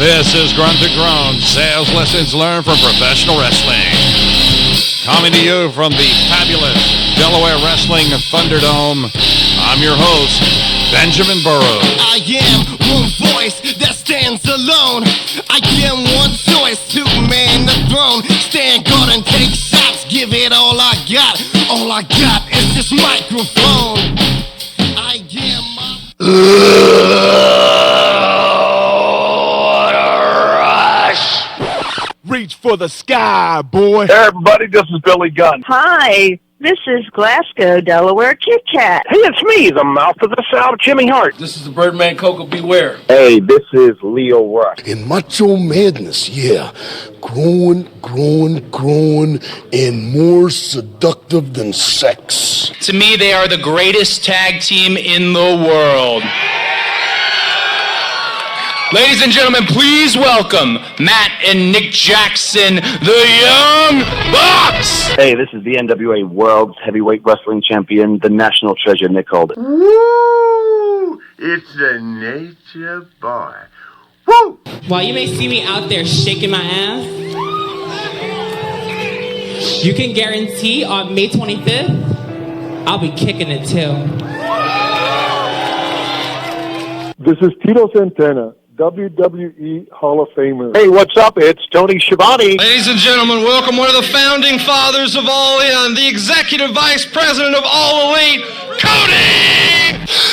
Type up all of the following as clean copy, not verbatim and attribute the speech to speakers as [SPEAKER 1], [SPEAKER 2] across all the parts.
[SPEAKER 1] This is Grunt to Groan, sales lessons learned from professional wrestling. Coming to you from the fabulous Delaware Wrestling Thunderdome, I'm your host, Benjamin Burrows.
[SPEAKER 2] I am one voice that stands alone. I am one choice to man the throne. Stand guard and take shots, give it all I got. All I got is this microphone. I am
[SPEAKER 3] Reach for the sky, boy.
[SPEAKER 4] Hey, everybody, this is Billy Gunn.
[SPEAKER 5] Hi, this is Glasgow, Delaware Kit Kat.
[SPEAKER 4] Hey, it's me, the mouth of the South, Jimmy Hart.
[SPEAKER 6] This is the Birdman Coco Beware.
[SPEAKER 4] Hey, this is Leo Rush.
[SPEAKER 3] In Macho Madness, yeah. Growing, and more seductive than sex.
[SPEAKER 6] To me, they are the greatest tag team in the world. Ladies and gentlemen, please welcome Matt and Nick Jackson, the Young Bucks.
[SPEAKER 4] Hey, this is the NWA World Heavyweight Wrestling Champion, the National Treasure, Nick Holder.
[SPEAKER 7] Woo! It's the Nature Boy. Woo!
[SPEAKER 8] While you may see me out there shaking my ass, you can guarantee on May 25th, I'll be kicking it too.
[SPEAKER 9] This is Tito Santana, WWE Hall of Famer.
[SPEAKER 4] Hey, what's up? It's Tony Schiavone.
[SPEAKER 6] Ladies and gentlemen, welcome one of the founding fathers of All In, the executive vice president of All Elite, Cody!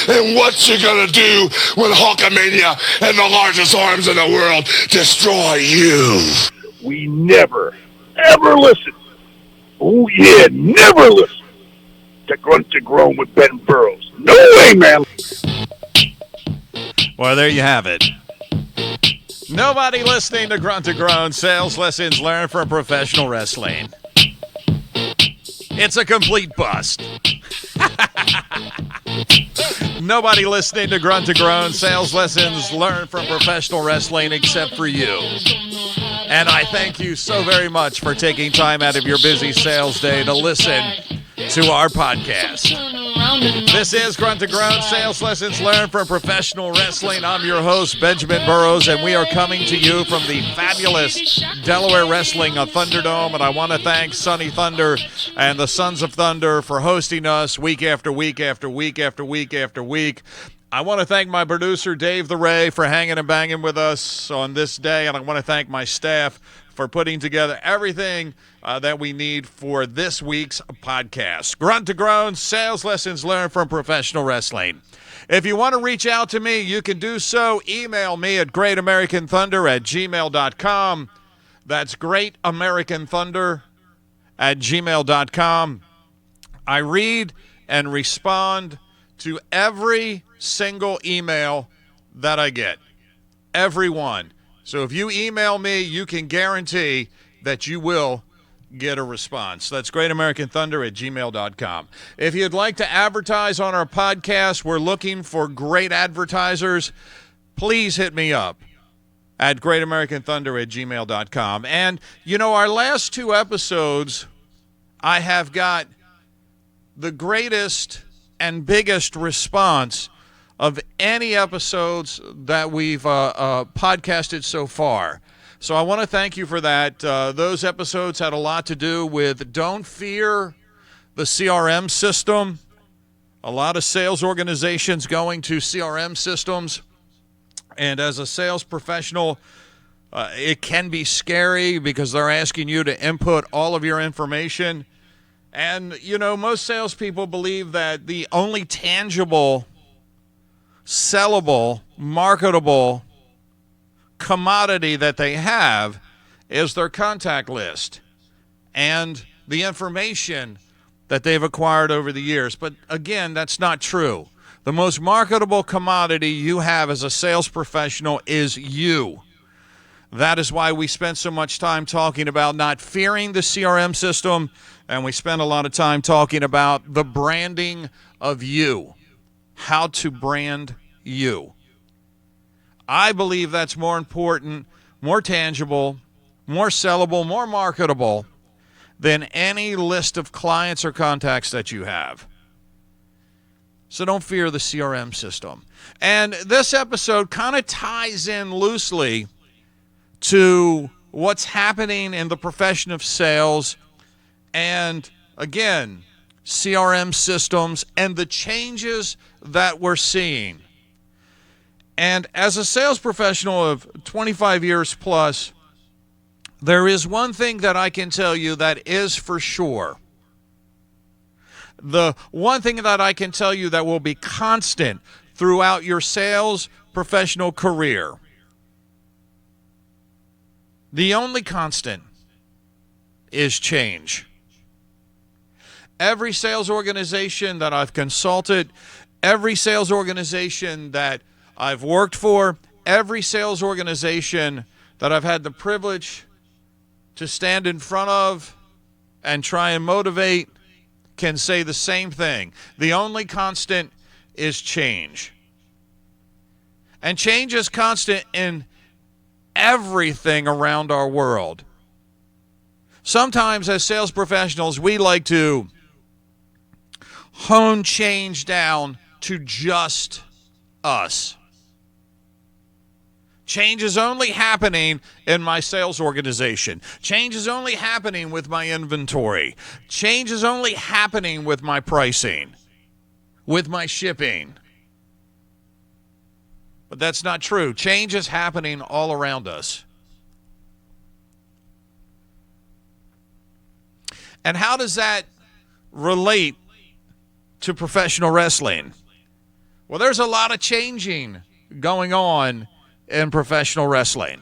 [SPEAKER 3] And what you gonna do when Hulkamania and the largest arms in the world destroy you?
[SPEAKER 4] We never, ever listen. Oh, yeah, never listen to Grunt to Groan with Ben Burrows. No way, man.
[SPEAKER 1] Well, there you have it. Nobody listening to Grunt to Groan, sales lessons learned from professional wrestling. It's a complete bust. Nobody listening to Grunt to Groan, sales lessons learned from professional wrestling except for you. And I thank you so very much for taking time out of your busy sales day to listen to our podcast. This is Grunt to Groan, sales lessons learned from professional wrestling. I'm your host, Benjamin Burrows, and we are coming to you from the fabulous Delaware Wrestling Thunderdome. And I want to thank Sonny Thunder and the Sons of Thunder for hosting us week after week after week after week after week. I want to thank my producer, Dave the Ray, for hanging and banging with us on this day, and I want to thank my staff for putting together everything that we need for this week's podcast. Grunt to Groan, sales lessons learned from professional wrestling. If you want to reach out to me, you can do so. Email me at greatamericanthunder@gmail.com. That's greatamericanthunder@gmail.com. I read and respond to every single email that I get. Every one. So if you email me, you can guarantee that you will get a response. That's greatamericanthunder@gmail.com. If you'd like to advertise on our podcast, we're looking for great advertisers. Please hit me up at greatamericanthunder@gmail.com. And, you know, our last two episodes, I have got the greatest and biggest response of any episodes that we've podcasted so far. So I want to thank you for that. Those episodes had a lot to do with don't fear the CRM system. A lot of sales organizations going to CRM systems. And as a sales professional, it can be scary because they're asking you to input all of your information. And, you know, most salespeople believe that the only tangible, sellable, marketable commodity that they have is their contact list and the information that they've acquired over the years. But again, that's not true. The most marketable commodity you have as a sales professional is you. That is why we spend so much time talking about not fearing the CRM system, and we spend a lot of time talking about the branding of you, how to brand you. I believe that's more important, more tangible, more sellable, more marketable than any list of clients or contacts that you have. So don't fear the CRM system. And this episode kind of ties in loosely to what's happening in the profession of sales and, again, CRM systems and the changes that we're seeing. And as a sales professional of 25 years plus, there is one thing that I can tell you that is for sure. The one thing that I can tell you that will be constant throughout your sales professional career, the only constant, is change. Every sales organization that I've consulted, every sales organization that I've worked for, every sales organization that I've had the privilege to stand in front of and try and motivate can say the same thing. The only constant is change. And change is constant in everything around our world. Sometimes as sales professionals, we like to hone change down to just us. Change is only happening in my sales organization. Change is only happening with my inventory. Change is only happening with my pricing, with my shipping. But that's not true. Change is happening all around us. And how does that relate to professional wrestling? Well, there's a lot of changing going on in professional wrestling.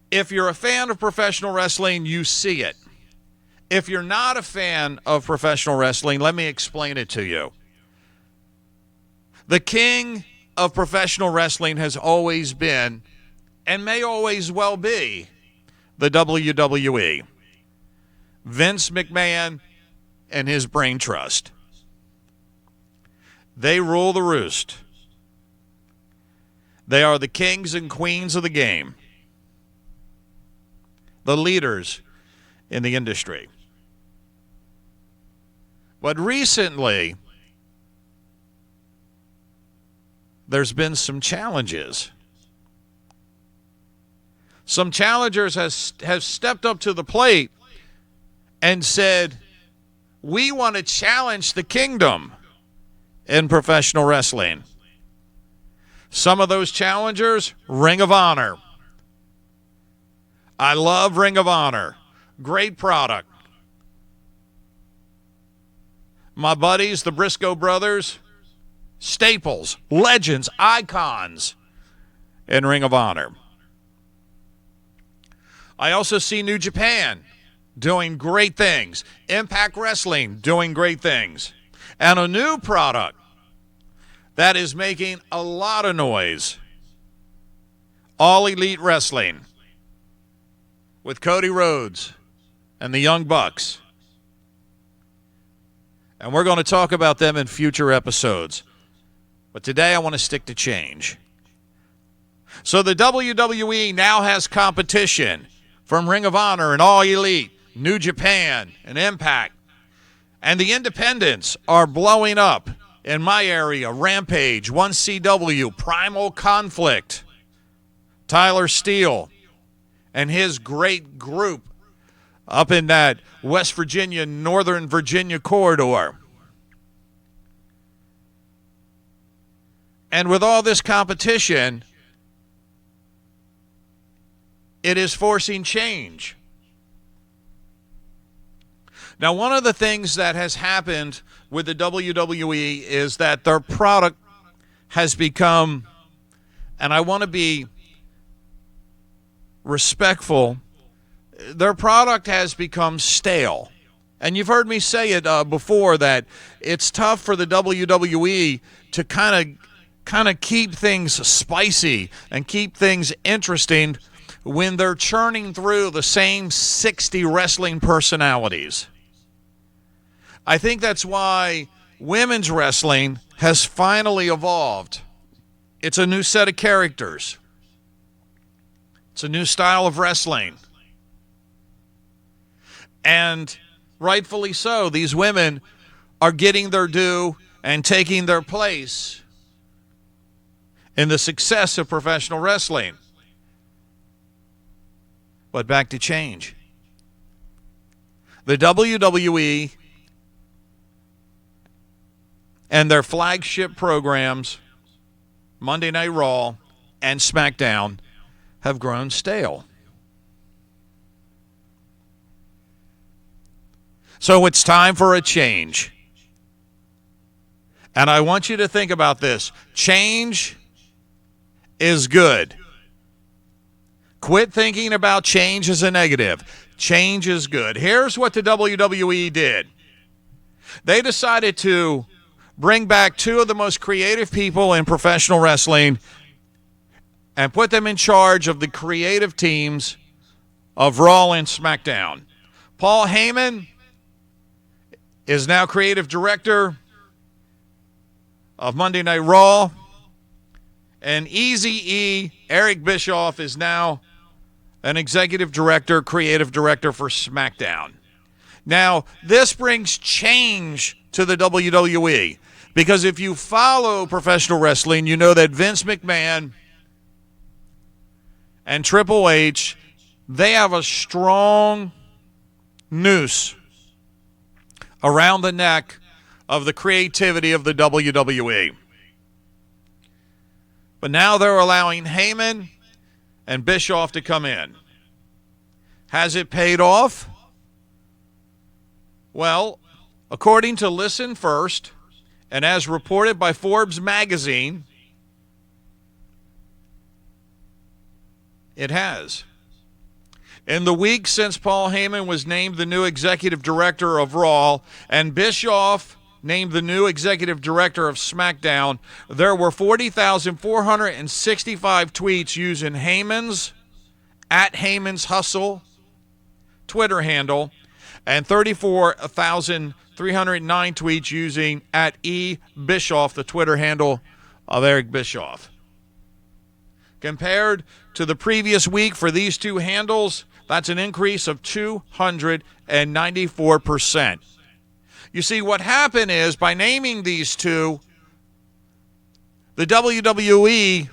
[SPEAKER 1] If you're a fan of professional wrestling, you see it. If you're not a fan of professional wrestling, let me explain it to you. The king of professional wrestling has always been, and may always well be, the WWE. Vince McMahon and his brain trust. They rule the roost. They are the kings and queens of the game, the leaders in the industry. But recently, there's been some challenges. Some challengers have stepped up to the plate and said, we want to challenge the kingdom in professional wrestling. Some of those challengers, Ring of Honor. I love Ring of Honor. Great product. My buddies, the Briscoe brothers, staples, legends, icons in Ring of Honor. I also see New Japan doing great things. Impact Wrestling doing great things. And a new product that is making a lot of noise. All Elite Wrestling with Cody Rhodes and the Young Bucks. And we're going to talk about them in future episodes. But today I want to stick to change. So the WWE now has competition from Ring of Honor and All Elite, New Japan and Impact. And the independents are blowing up. In my area, Rampage, 1CW, Primal Conflict, Tyler Steele, and his great group up in that West Virginia, Northern Virginia corridor. And with all this competition, it is forcing change. Now, one of the things that has happened with the WWE is that their product has become, and I want to be respectful, their product has become stale. And you've heard me say it before that it's tough for the WWE to kind of keep things spicy and keep things interesting when they're churning through the same 60 wrestling personalities. I think that's why women's wrestling has finally evolved. It's a new set of characters. It's a new style of wrestling. And rightfully so, these women are getting their due and taking their place in the success of professional wrestling. But back to Change. The WWE and their flagship programs, Monday Night Raw and SmackDown, have grown stale. So it's time for a change. And I want you to think about this. Change is good. Quit thinking about change as a negative. Change is good. Here's what the WWE did. They decided to bring back two of the most creative people in professional wrestling and put them in charge of the creative teams of Raw and SmackDown. Paul Heyman is now creative director of Monday Night Raw, and Eazy-E, Eric Bischoff, is now an executive director, creative director for SmackDown. Now, this brings change to the WWE, because if you follow professional wrestling, you know that Vince McMahon and Triple H, they have a strong noose around the neck of the creativity of the WWE. But now they're allowing Heyman and Bischoff to come in. Has it paid off? Well, according to Listen First, and as reported by Forbes magazine, it has. In the week since Paul Heyman was named the new executive director of Raw and Bischoff named the new executive director of SmackDown, there were 40,465 tweets using Heyman's @Heyman'sHustle Twitter handle and 34,309 tweets using @eBischoff, the Twitter handle of Eric Bischoff. Compared to the previous week for these two handles, that's an increase of 294%. You see, what happened is, by naming these two, the WWE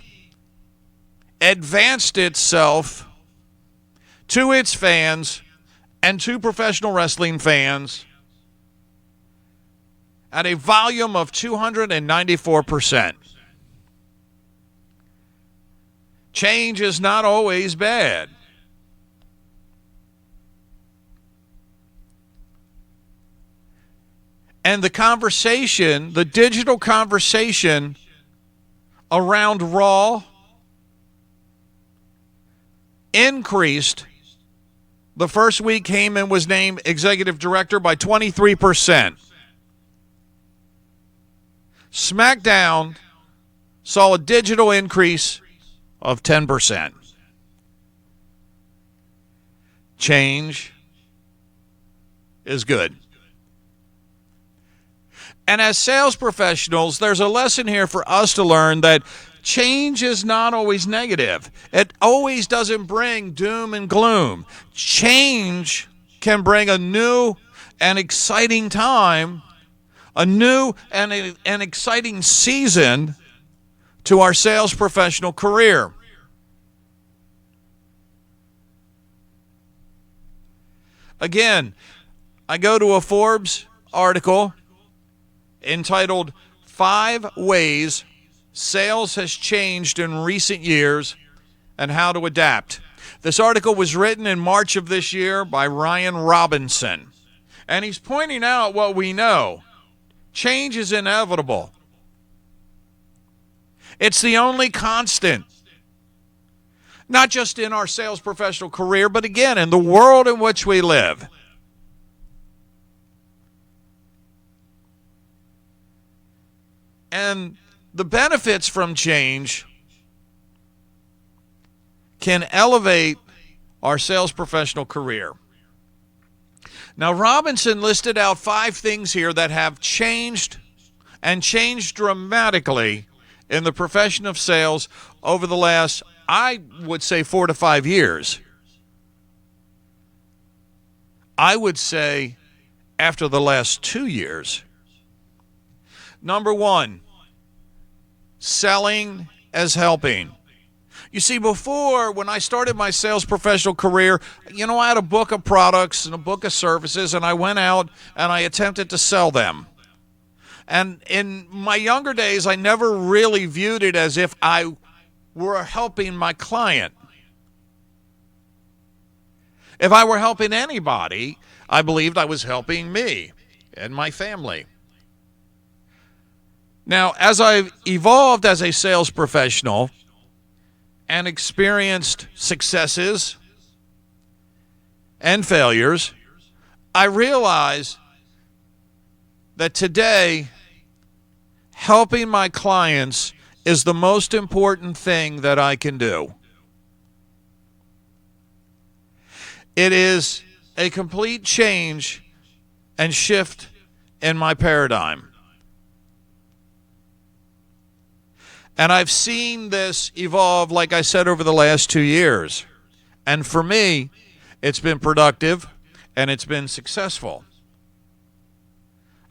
[SPEAKER 1] advanced itself to its fans and to professional wrestling fans at a volume of 294%. Change is not always bad. And the conversation, the digital conversation around Raw increased. The first week Heyman was named executive director by 23%. SmackDown saw a digital increase of 10%. Change is good. And as sales professionals, there's a lesson here for us to learn that change is not always negative. It always doesn't bring doom and gloom. Change can bring a new and exciting time, a new and an exciting season to our sales professional career. Again, I go to a Forbes article entitled 5 Ways Sales Has Changed in Recent Years and How to Adapt. This article was written in March of this year by Ryan Robinson. And he's pointing out what we know. Change is inevitable. It's the only constant. Not just in our sales professional career, but again, in the world in which we live. And the benefits from change can elevate our sales professional career. Now, Robinson listed out 5 things here that have changed and changed dramatically in the profession of sales over the last, I would say, 4 to 5 years. I would say after the last 2 years. Number 1, selling as helping. You see, before, when I started my sales professional career, I had a book of products and a book of services, and I went out and I attempted to sell them. And in my younger days, I never really viewed it as if I were helping my client. If I were helping anybody, I believed I was helping me and my family. Now, as I've evolved as a sales professional and experienced successes and failures, I realize that today, helping my clients is the most important thing that I can do. It is a complete change and shift in my paradigm. And I've seen this evolve, like I said, over the last 2 years. And for me, it's been productive and it's been successful.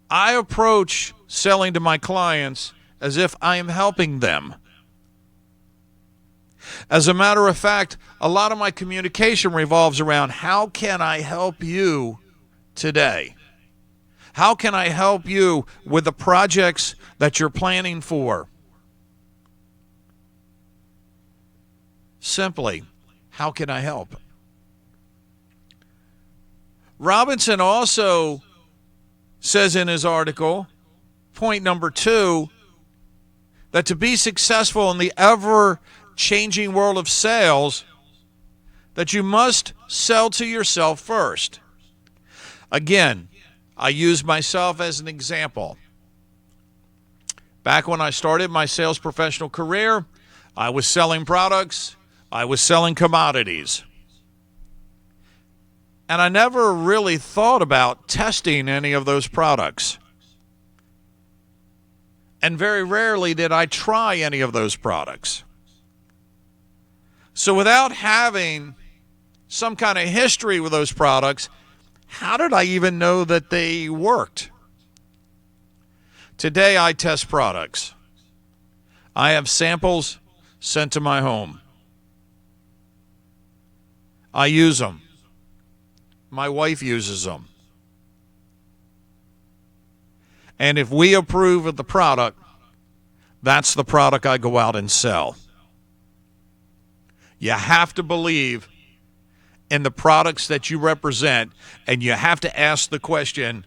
[SPEAKER 1] I approach selling to my clients as if I am helping them. As a matter of fact, a lot of my communication revolves around how can I help you today? How can I help you with the projects that you're planning for? Simply, how can I help? Robinson also says in his article, point number 2, that to be successful in the ever-changing world of sales, that you must sell to yourself first. Again, I use myself as an example. Back when I started my sales professional career, I was selling products, I was selling commodities. And I never really thought about testing any of those products. And very rarely did I try any of those products. So without having some kind of history with those products, how did I even know that they worked? Today I test products. I have samples sent to my home. I use them. My wife uses them. And if we approve of the product, that's the product I go out and sell. You have to believe in the products that you represent, and you have to ask the question,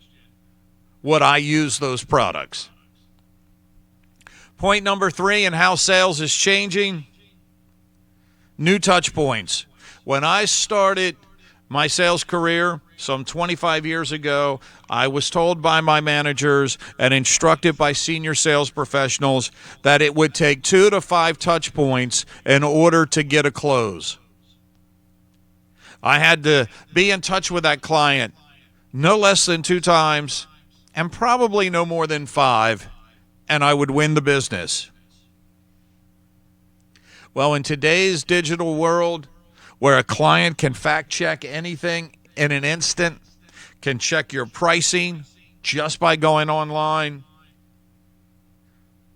[SPEAKER 1] would I use those products? Point number 3 in how sales is changing, new touch points. When I started my sales career some 25 years ago, I was told by my managers and instructed by senior sales professionals that it would take 2 to 5 touch points in order to get a close. I had to be in touch with that client no less than 2 times and probably no more than 5, and I would win the business. Well, in today's digital world, where a client can fact check anything in an instant, can check your pricing just by going online,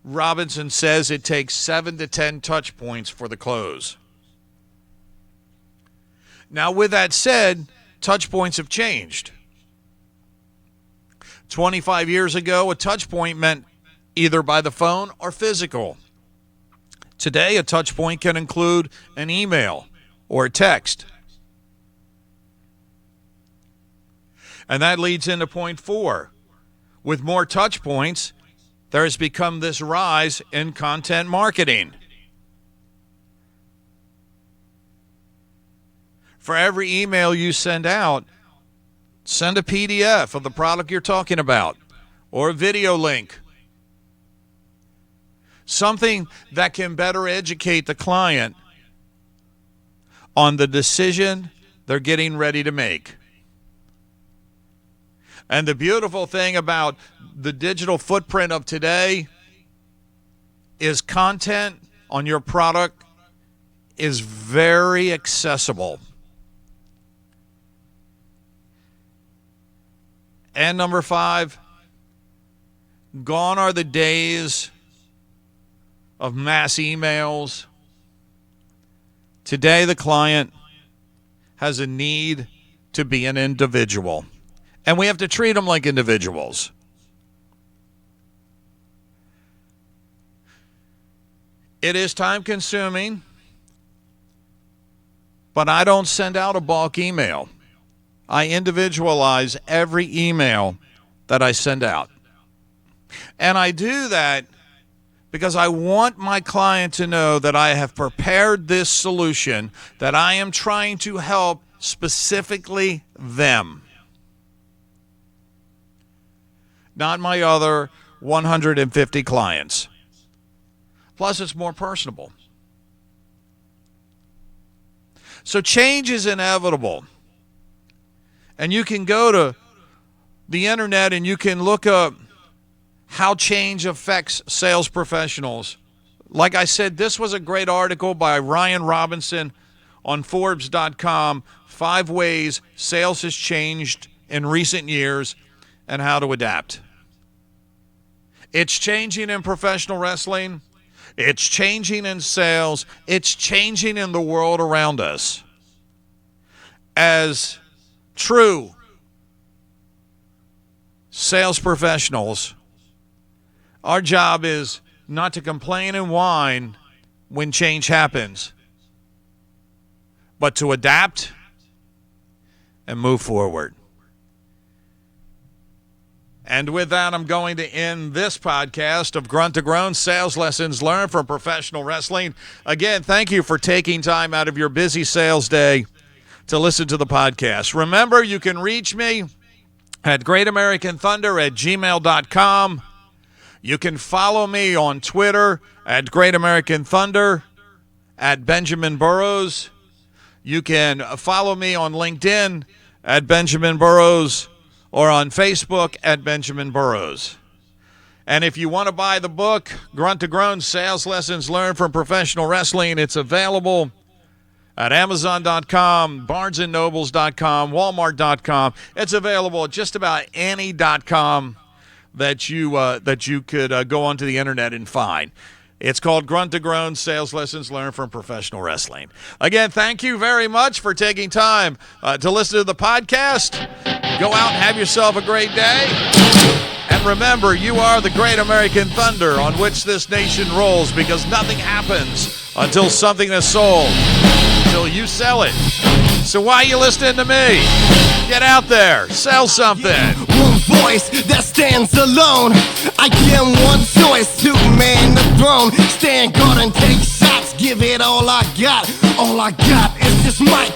[SPEAKER 1] Robinson says it takes 7 to 10 touch points for the close. Now, with that said, touch points have changed. 25 years ago, a touch point meant either by the phone or physical. Today, a touch point can include an email or a text. And that leads into point 4. With more touch points, there has become this rise in content marketing. For every email you send out, send a PDF of the product you're talking about or a video link. Something that can better educate the client on the decision they're getting ready to make. And the beautiful thing about the digital footprint of today is content on your product is very accessible. And number 5, gone are the days of mass emails, Today, the client has a need to be an individual, and we have to treat them like individuals. It is time-consuming, but I don't send out a bulk email. I individualize every email that I send out. And I do that because I want my client to know that I have prepared this solution, that I am trying to help specifically them, not my other 150 clients. Plus, it's more personable. So change is inevitable. And you can go to the internet and you can look up how change affects sales professionals. Like I said, this was a great article by Ryan Robinson on Forbes.com, 5 ways sales has changed in recent years and how to adapt. It's changing in professional wrestling. It's changing in sales. It's changing in the world around us. As true sales professionals, our job is not to complain and whine when change happens, but to adapt and move forward. And with that, I'm going to end this podcast of Grunt to Groan, Sales Lessons Learned from Professional Wrestling. Again, thank you for taking time out of your busy sales day to listen to the podcast. Remember, you can reach me at greatamericanthunder@gmail.com. You can follow me on Twitter at greatamericanthunder, at Benjamin Burrows. You can follow me on LinkedIn at Benjamin Burrows, or on Facebook at Benjamin Burrows. And if you want to buy the book, Grunt to Groan, Sales Lessons Learned from Professional Wrestling, it's available at Amazon.com, BarnesandNobles.com, Walmart.com. It's available at just about any .com that you could go onto the internet and find. It's called Grunt to Groan, Sales Lessons Learned from Professional Wrestling. Again, thank you very much for taking time to listen to the podcast. Go out and have yourself a great day. And remember, you are the great American thunder on which this nation rolls, because nothing happens until something is sold, until you sell it. So why are you listening to me? Get out there, sell something.
[SPEAKER 2] One voice that stands alone. I get one choice to man the throne. Stand guard and take shots. Give it all I got. All I got is this mic